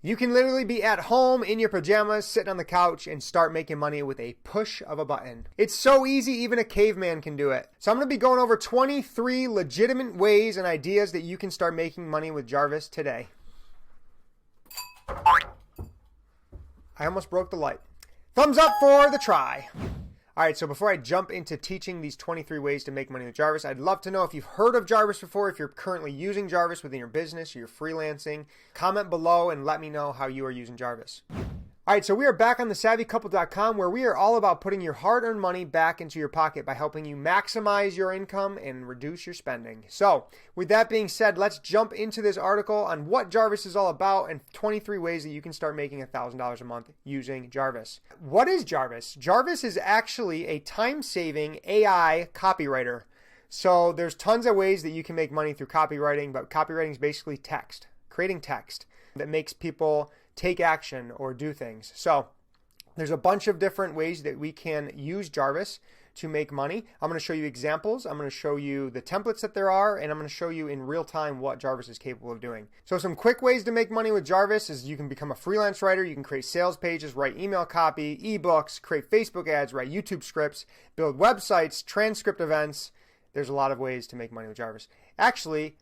You can literally be at home in your pajamas, sitting on the couch, and start making money with a push of a button. It's so easy, even a caveman can do it. So I'm going to be going over 23 legitimate ways and ideas that you can start making money with Jarvis today. I almost broke the light. Thumbs up for the try. All right, so before I jump into teaching these 23 ways to make money with Jarvis, I'd love to know if you've heard of Jarvis before, if you're currently using Jarvis within your business or you're freelancing. Comment below and let me know how you are using Jarvis. All right, so we are back on thesavvycouple.com, where we are all about putting your hard-earned money back into your pocket by helping you maximize your income and reduce your spending. So with that being said, let's jump into this article on what Jarvis is all about and 23 ways that you can start making $1,000 a month using Jarvis. What is Jarvis? Jarvis is actually a time-saving AI copywriter. So there's tons of ways that you can make money through copywriting, but copywriting is basically text, creating text that makes people take action or do things. So there's a bunch of different ways that we can use Jarvis to make money. I'm going to show you examples. I'm going to show you the templates that there are, and I'm going to show you in real time what Jarvis is capable of doing. So some quick ways to make money with Jarvis is you can become a freelance writer. You can create sales pages, write email copy, ebooks, create Facebook ads, write YouTube scripts, build websites, transcript events. There's a lot of ways to make money with Jarvis. Actually,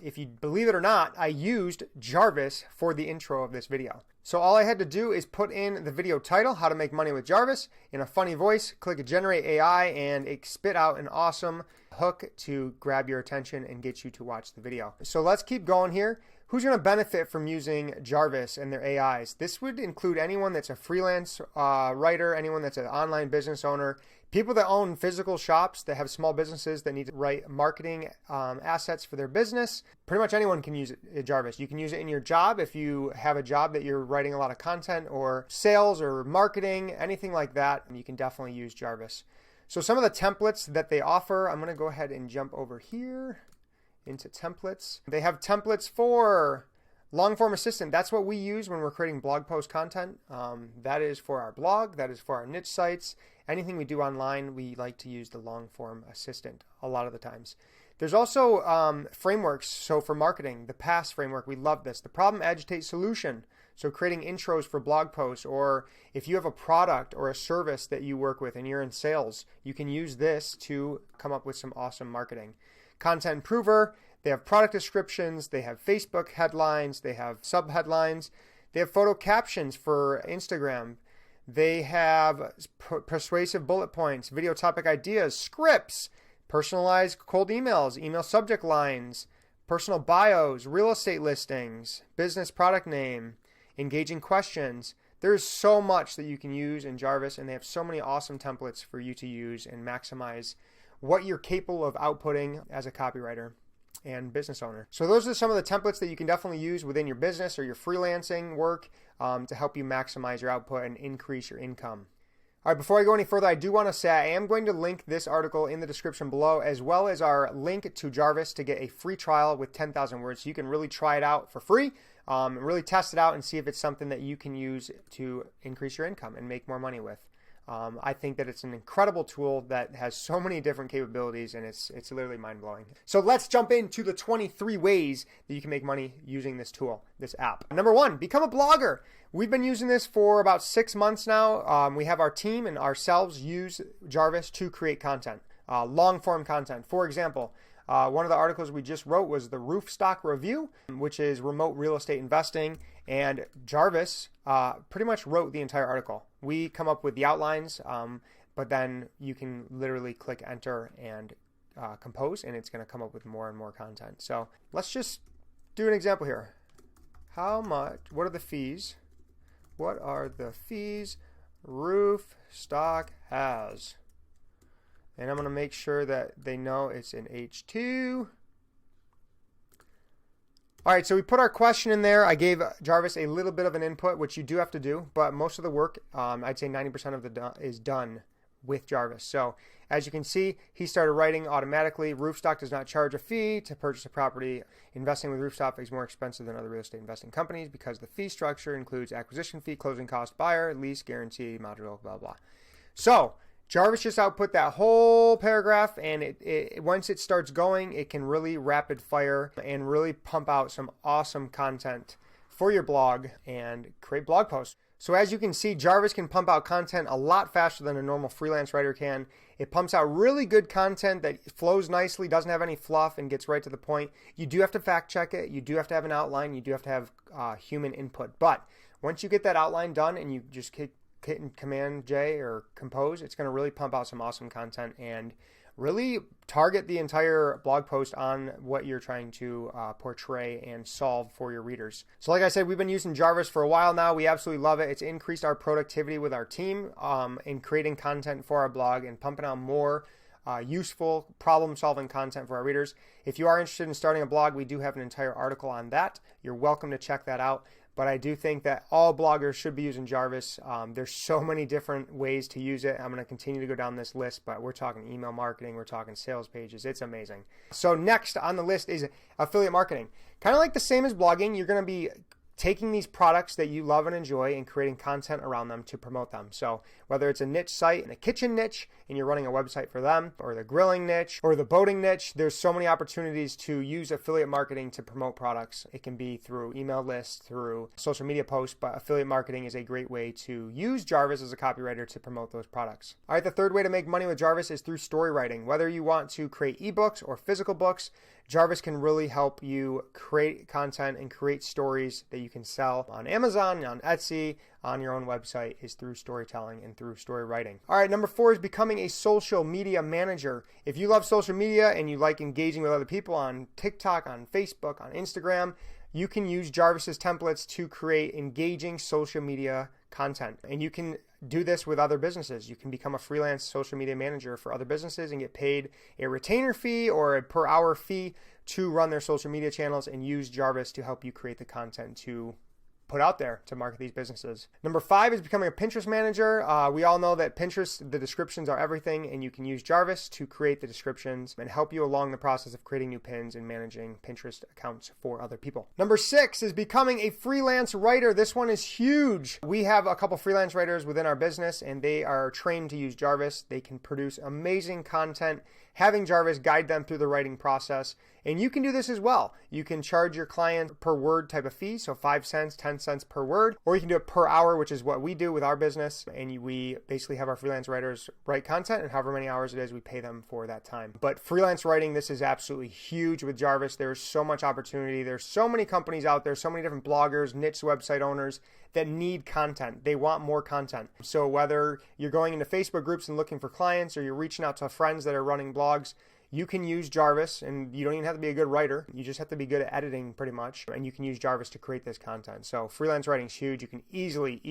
if you believe it or not, I used Jarvis for the intro of this video. So all I had to do is put in the video title, How to Make Money with Jarvis, in a funny voice, click Generate AI, and it spit out an awesome hook to grab your attention and get you to watch the video. So let's keep going here. Who's going to benefit from using Jarvis and their AIs? This would include anyone that's a freelance writer, anyone that's an online business owner, people that own physical shops that have small businesses that need to write marketing assets for their business. Pretty much anyone can use Jarvis. You can use it in your job if you have a job that you're writing a lot of content or sales or marketing, anything like that. You can definitely use Jarvis. So some of the templates that they offer, I'm going to go ahead and jump over here into templates. They have templates for long form assistant. That's what we use when we're creating blog post content. That is for our blog. That is for our niche sites. Anything we do online, we like to use the long form assistant a lot of the times. There's also frameworks. So for marketing, the PASS framework, we love this. The problem, agitate, solution. So creating intros for blog posts, or if you have a product or a service that you work with and you're in sales, you can use this to come up with some awesome marketing. Content Improver, they have product descriptions, they have Facebook headlines, they have sub-headlines, they have photo captions for Instagram, they have persuasive bullet points, video topic ideas, scripts, personalized cold emails, email subject lines, personal bios, real estate listings, business product name, engaging questions. There's so much that you can use in Jarvis, and they have so many awesome templates for you to use and maximize what you're capable of outputting as a copywriter and business owner. So those are some of the templates that you can definitely use within your business or your freelancing work to help you maximize your output and increase your income. All right, before I go any further, I do want to say I am going to link this article in the description below, as well as our link to Jarvis to get a free trial with 10,000 words. So you can really try it out for free, really test it out and see if it's something that you can use to increase your income and make more money with. I think that it's an incredible tool that has so many different capabilities, and it's literally mind-blowing. So let's jump into the 23 ways that you can make money using this tool, this app. Number one, become a blogger. We've been using this for about 6 months now. We have our team and ourselves use Jarvis to create content, long-form content. For example, one of the articles we just wrote was the roof stock review, which is remote real estate investing, and Jarvis pretty much wrote the entire article. We come up with the outlines, but then you can literally click enter and compose, and it's going to come up with more and more content. So let's just do an example here. How much, what are the fees? What are the fees roof stock has? And I'm going to make sure that they know it's in H2. All right, so we put our question in there. I gave Jarvis a little bit of an input, which you do have to do, but most of the work, I'd say 90% of is done with Jarvis. So as you can see, he started writing automatically. Roofstock does not charge a fee to purchase a property. Investing with Roofstock is more expensive than other real estate investing companies because the fee structure includes acquisition fee, closing cost, buyer, lease, guarantee, module, blah, blah. So Jarvis just output that whole paragraph, and once it starts going, it can really rapid fire and really pump out some awesome content for your blog and create blog posts. So as you can see, Jarvis can pump out content a lot faster than a normal freelance writer can. It pumps out really good content that flows nicely, doesn't have any fluff, and gets right to the point. You do have to fact check it. You do have to have an outline. You do have to have human input. But once you get that outline done and you just hit Command J or compose, it's going to really pump out some awesome content and really target the entire blog post on what you're trying to portray and solve for your readers. So like I said, we've been using Jarvis for a while now. We absolutely love it. It's increased our productivity with our team in creating content for our blog and pumping out more useful problem-solving content for our readers. If you are interested in starting a blog, we do have an entire article on that. You're welcome to check that out. But I do think that all bloggers should be using Jarvis. There's so many different ways to use it. I'm going to continue to go down this list, but we're talking email marketing, we're talking sales pages. It's amazing. So next on the list is affiliate marketing. Kind of like the same as blogging, you're going to be taking these products that you love and enjoy and creating content around them to promote them. So whether it's a niche site and a kitchen niche and you're running a website for them, or the grilling niche or the boating niche, there's so many opportunities to use affiliate marketing to promote products. It can be through email lists, through social media posts, but affiliate marketing is a great way to use Jarvis as a copywriter to promote those products. All right, the third way to make money with Jarvis is through story writing. Whether you want to create ebooks or physical books, Jarvis can really help you create content and create stories that you can sell on Amazon, on Etsy, on your own website, is through storytelling and through story writing. All right, number 4 is becoming a social media manager. If you love social media and you like engaging with other people on TikTok, on Facebook, on Instagram, you can use Jarvis's templates to create engaging social media content. And you can do this with other businesses. You can become a freelance social media manager for other businesses and get paid a retainer fee or a per hour fee to run their social media channels, and use Jarvis to help you create the content to put out there to market these businesses. Number 5 is becoming a Pinterest manager. We all know that Pinterest, the descriptions are everything, and you can use Jarvis to create the descriptions and help you along the process of creating new pins and managing Pinterest accounts for other people. Number 6 is becoming a freelance writer. This one is huge. We have a couple freelance writers within our business, and they are trained to use Jarvis. They can produce amazing content, having Jarvis guide them through the writing process. And you can do this as well. You can charge your client per word type of fee, so 5 cents, 10 cents per word, or you can do it per hour, which is what we do with our business. And we basically have our freelance writers write content, and however many hours it is, we pay them for that time. But freelance writing, this is absolutely huge with Jarvis. There's so much opportunity. There's so many companies out there, so many different bloggers, niche website owners that need content. They want more content. So whether you're going into Facebook groups and looking for clients, or you're reaching out to friends that are running blogs, you can use Jarvis, and you don't even have to be a good writer. You just have to be good at editing pretty much, and you can use Jarvis to create this content. So freelance writing is huge. You can easily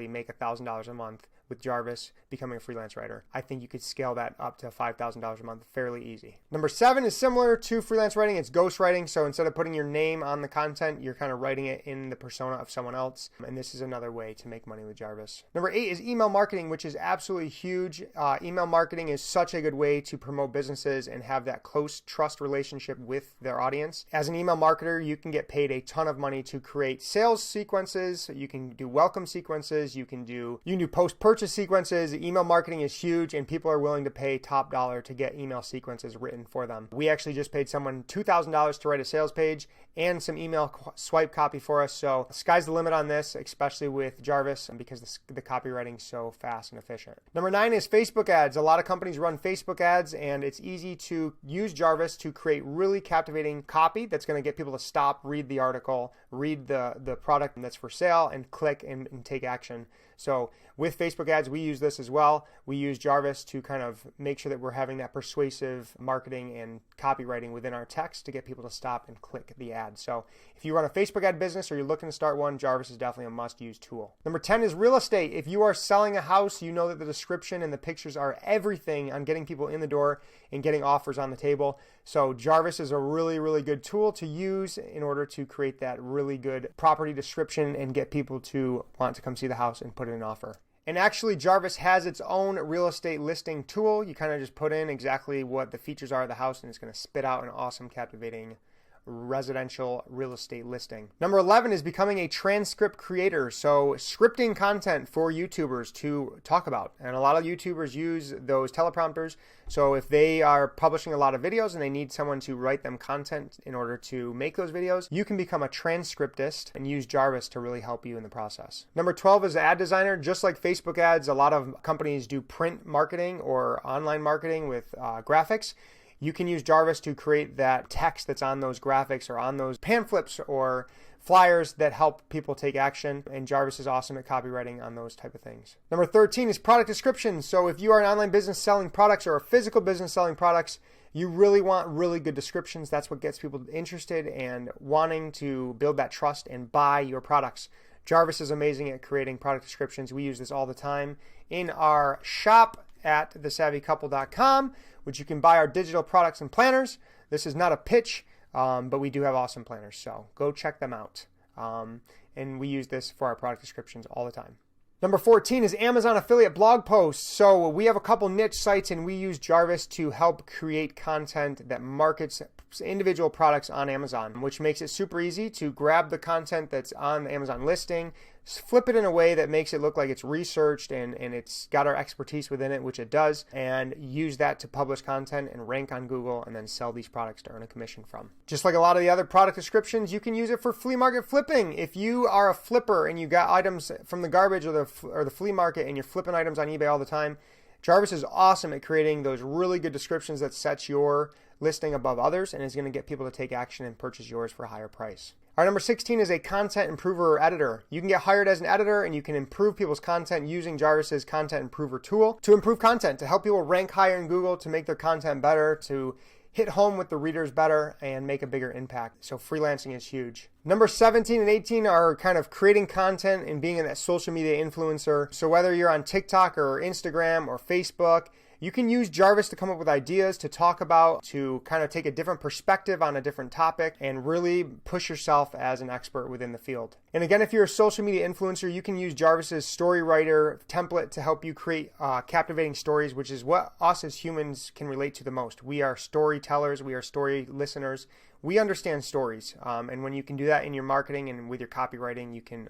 make $1,000 a month with Jarvis becoming a freelance writer. I think you could scale that up to $5,000 a month fairly easy. Number 7 is similar to freelance writing. It's ghostwriting. So instead of putting your name on the content, you're kind of writing it in the persona of someone else. And this is another way to make money with Jarvis. Number 8 is email marketing, which is absolutely huge. Email marketing is such a good way to promote businesses and have that close trust relationship with their audience. As an email marketer, you can get paid a ton of money to create sales sequences. You can do welcome sequences. You can do post-purchase sequences. Email marketing is huge, and people are willing to pay top dollar to get email sequences written for them. We actually just paid someone $2,000 to write a sales page and some email swipe copy for us. So the sky's the limit on this, especially with Jarvis, because the copywriting is so fast and efficient. Number 9 is Facebook ads. A lot of companies run Facebook ads, and it's easy to use Jarvis to create really captivating copy that's going to get people to stop, read the article, read the product that's for sale, and click and take action. So with Facebook ads, we use this as well. We use Jarvis to kind of make sure that we're having that persuasive marketing and copywriting within our text to get people to stop and click the ad. So if you run a Facebook ad business or you're looking to start one, Jarvis is definitely a must-use tool. Number 10 is real estate. If you are selling a house, you know that the description and the pictures are everything on getting people in the door and getting offers on the table. So Jarvis is a really, really good tool to use in order to create that really good property description and get people to want to come see the house and put in an offer. And actually, Jarvis has its own real estate listing tool. You kind of just put in exactly what the features are of the house, and it's going to spit out an awesome, captivating residential real estate listing. Number 11 is becoming a transcript creator. So scripting content for YouTubers to talk about. And a lot of YouTubers use those teleprompters. So if they are publishing a lot of videos and they need someone to write them content in order to make those videos, you can become a transcriptist and use Jarvis to really help you in the process. Number 12 is ad designer. Just like Facebook ads, a lot of companies do print marketing or online marketing with graphics. You can use Jarvis to create that text that's on those graphics or on those pamphlets or flyers that help people take action, and Jarvis is awesome at copywriting on those type of things. Number 13 is product descriptions. So if you are an online business selling products or a physical business selling products, you really want really good descriptions. That's what gets people interested and wanting to build that trust and buy your products. Jarvis is amazing at creating product descriptions. We use this all the time in our shop at thesavvycouple.com, which you can buy our digital products and planners. This is not a pitch, but we do have awesome planners, so go check them out. And we use this for our product descriptions all the time. Number 14 is Amazon affiliate blog posts. So we have a couple niche sites and we use Jarvis to help create content that markets individual products on Amazon, which makes it super easy to grab the content that's on the Amazon listing, flip it in a way that makes it look like it's researched and it's got our expertise within it, which it does, and use that to publish content and rank on Google and then sell these products to earn a commission from. Just like a lot of the other product descriptions, you can use it for flea market flipping. If you are a flipper and you got items from the garbage or the flea market and you're flipping items on eBay all the time, Jarvis is awesome at creating those really good descriptions that sets your listing above others and is going to get people to take action and purchase yours for a higher price. Our number 16 is a content improver or editor. You can get hired as an editor and you can improve people's content using Jarvis's content improver tool to improve content, to help people rank higher in Google, to make their content better, to hit home with the readers better and make a bigger impact. So freelancing is huge. Number 17 and 18 are kind of creating content and being a social media influencer. So whether you're on TikTok or Instagram or Facebook, you can use Jarvis to come up with ideas to talk about, to kind of take a different perspective on a different topic and really push yourself as an expert within the field. And again, if you're a social media influencer, you can use Jarvis's story writer template to help you create captivating stories, which is what us as humans can relate to the most. We are storytellers, we are story listeners. We understand stories. And when you can do that in your marketing and with your copywriting, you can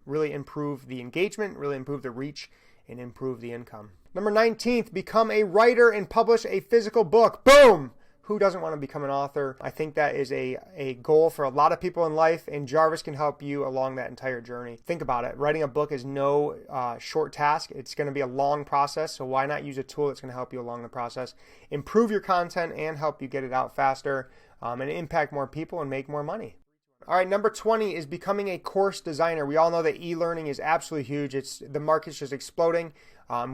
really improve the engagement, really improve the reach, and improve the income. Number 19th, become a writer and publish a physical book. Boom! Who doesn't want to become an author? I think that is a goal for a lot of people in life, and Jarvis can help you along that entire journey. Think about it. Writing a book is no short task. It's going to be a long process, so why not use a tool that's going to help you along the process, improve your content, and help you get it out faster, and impact more people and make more money. All right, number 20 is becoming a course designer. We all know that e-learning is absolutely huge. The market's just exploding.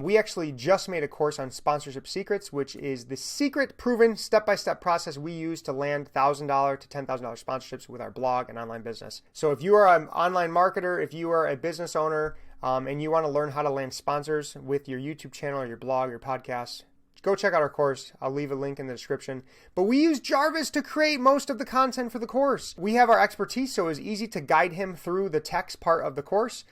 We actually just made a course on sponsorship secrets, which is the secret, proven, step-by-step process we use to land $1,000 to $10,000 sponsorships with our blog and online business. So if you are an online marketer, if you are a business owner, and you want to learn how to land sponsors with your YouTube channel or your blog or your podcast, go check out our course. I'll leave a link in the description. But we use Jarvis to create most of the content for the course. We have our expertise, so it was easy to guide him through the text part of the course.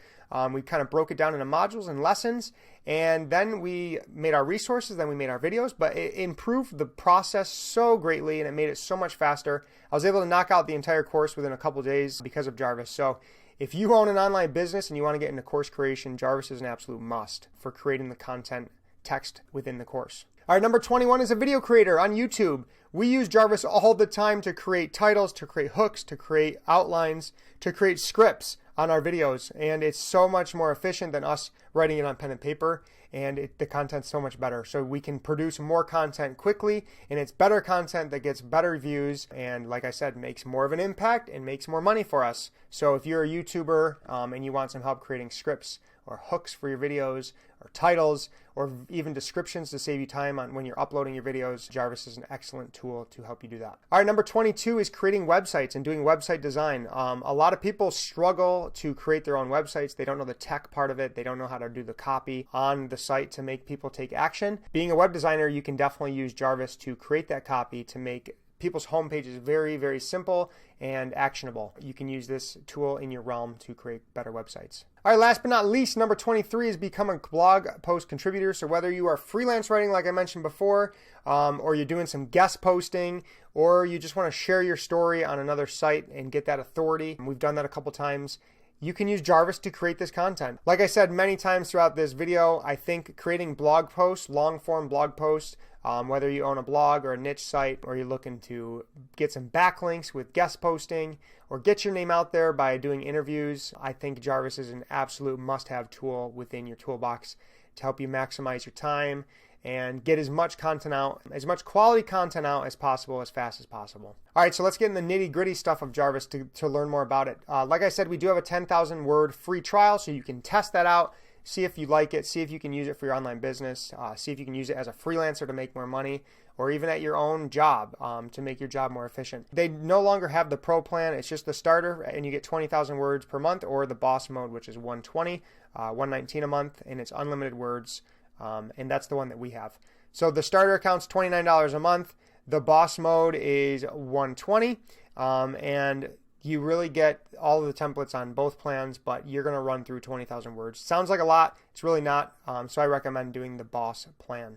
We kind of broke it down into modules and lessons, and then we made our resources, then we made our videos, but it improved the process so greatly and it made it so much faster. I was able to knock out the entire course within a couple days because of Jarvis. So if you own an online business and you want to get into course creation, Jarvis is an absolute must for creating the content text within the course. All right, number 21 is a video creator on YouTube. We use Jarvis all the time to create titles, to create hooks, to create outlines, to create scripts on our videos. And it's so much more efficient than us writing it on pen and paper. And the content's so much better. So we can produce more content quickly, and it's better content that gets better views. And like I said, makes more of an impact and makes more money for us. So if you're a YouTuber and you want some help creating scripts or hooks for your videos or titles or even descriptions to save you time on when you're uploading your videos, Jarvis is an excellent tool to help you do that. All right, number 22 is creating websites and doing website design. A lot of people struggle to create their own websites. They don't know the tech part of it. They don't know how to do the copy on the site to make people take action. Being a web designer, you can definitely use Jarvis to create that copy to make people's homepage is very, very simple and actionable. You can use this tool in your realm to create better websites. All right, last but not least, number 23 is become a blog post contributor. So whether you are freelance writing, like I mentioned before, or you're doing some guest posting, or you just want to share your story on another site and get that authority, and we've done that a couple times, you can use Jarvis to create this content. Like I said many times throughout this video, I think creating blog posts, long form blog posts, whether you own a blog or a niche site, or you're looking to get some backlinks with guest posting, or get your name out there by doing interviews, I think Jarvis is an absolute must-have tool within your toolbox to help you maximize your time and get as much content out, as much quality content out as possible, as fast as possible. All right, so let's get in the nitty-gritty stuff of Jarvis to learn more about it. Like I said, we do have a 10,000 word free trial, so you can test that out, see if you like it, see if you can use it for your online business, see if you can use it as a freelancer to make more money, or even at your own job to make your job more efficient. They no longer have the pro plan, it's just the starter, and you get 20,000 words per month, or the boss mode, which is 120, 119 a month, and it's unlimited words. And that's the one that we have. So the starter account's $29 a month. The boss mode is $120, and you really get all of the templates on both plans, but you're going to run through 20,000 words. Sounds like a lot. It's really not. So I recommend doing the boss plan.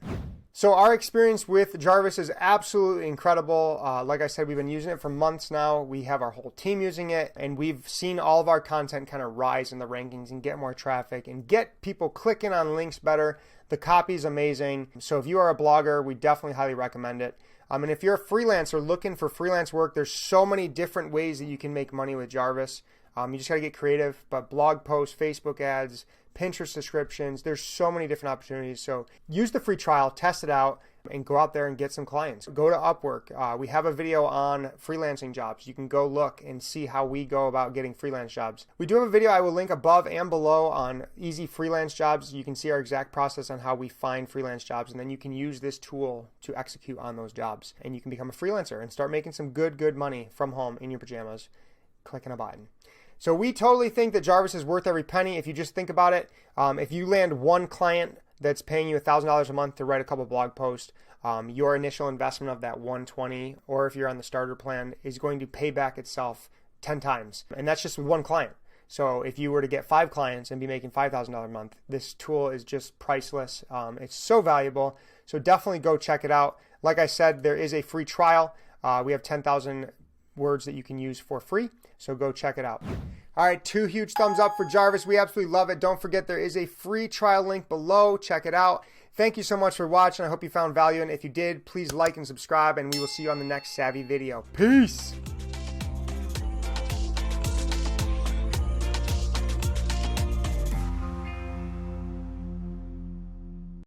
So our experience with Jarvis is absolutely incredible. Like I said, we've been using it for months now. We have our whole team using it, and we've seen all of our content kind of rise in the rankings and get more traffic and get people clicking on links better. The copy is amazing. So if you are a blogger, we definitely highly recommend it. And if you're a freelancer looking for freelance work, there's so many different ways that you can make money with Jarvis. You just got to get creative, but blog posts, Facebook ads, Pinterest subscriptions, there's so many different opportunities. So use the free trial, test it out, and go out there and get some clients. Go to Upwork. We have a video on freelancing jobs. You can go look and see how we go about getting freelance jobs. We do have a video I will link above and below on easy freelance jobs. You can see our exact process on how we find freelance jobs, and then you can use this tool to execute on those jobs. And you can become a freelancer and start making some good money from home in your pajamas, clicking a button. So we totally think that Jarvis is worth every penny if you just think about it. If you land one client that's paying you $1,000 a month to write a couple blog posts, your initial investment of that $120, or if you're on the starter plan, is going to pay back itself 10 times. And that's just with one client. So if you were to get 5 clients and be making $5,000 a month, this tool is just priceless. It's so valuable. So definitely go check it out. Like I said, there is a free trial. We have 10,000 words that you can use for free. So go check it out. All right, 2 huge thumbs up for Jarvis. We absolutely love it. Don't forget there is a free trial link below. Check it out. Thank you so much for watching. I hope you found value. And if you did, please like and subscribe, and we will see you on the next Savvy video. Peace.